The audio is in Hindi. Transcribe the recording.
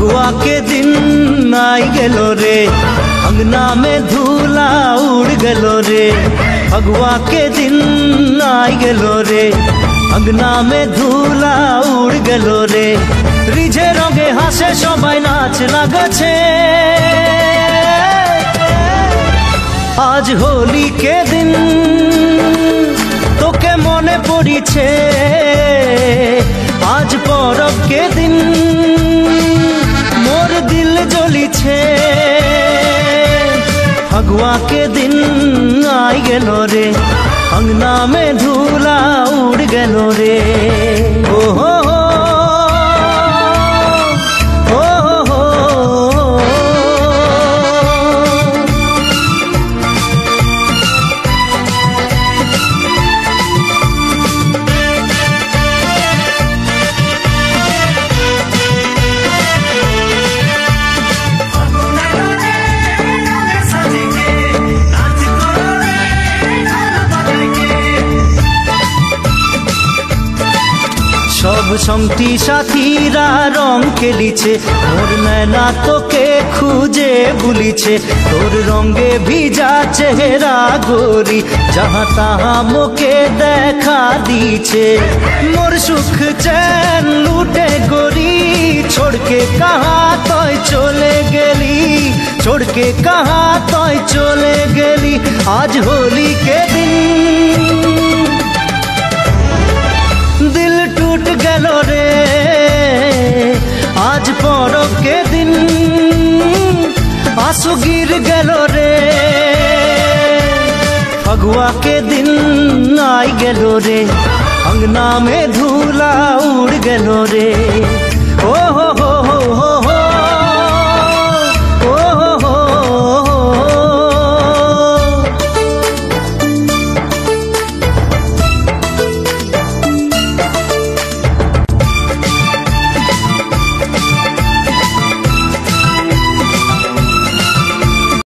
फगुआ के दिन आई गेलो रे, अंगना में धूला उड़ गेलो रे। फगुआ के दिन आई गेलो रे, अंगना में धूला उड़ गेलो रे। रिझे रंगे हासे सबाई नाच लागछे, आज होली के दिन तोके मने पड़िछे। आज परब के दिन मोर दिल जलिछे। फगुआ के दिन आई गेलो रे, अंगना में धूला उड़ गेलो रे। ओ हो सब संगती साथीरा रंग खेलिछे, मोर नैना तोके खुजे बुलिछे। तोर रंगे भिजा चेहरा गोरी, जहाँ तहाँ मोके देखा दीछे। मोर सुख चैन लूटे गोरी, छोड़ के कहाँ तोय चले गेली, छोड़ के कहाँ तोय चले गेली। आज होली के दिन दिल टूट गेलो रे, आज परब के दिन आंसू गिर गेलो रे। फगुआ के दिन आई गेलो रे, अंगना में धूला उड़ गेलो रे। ओ हो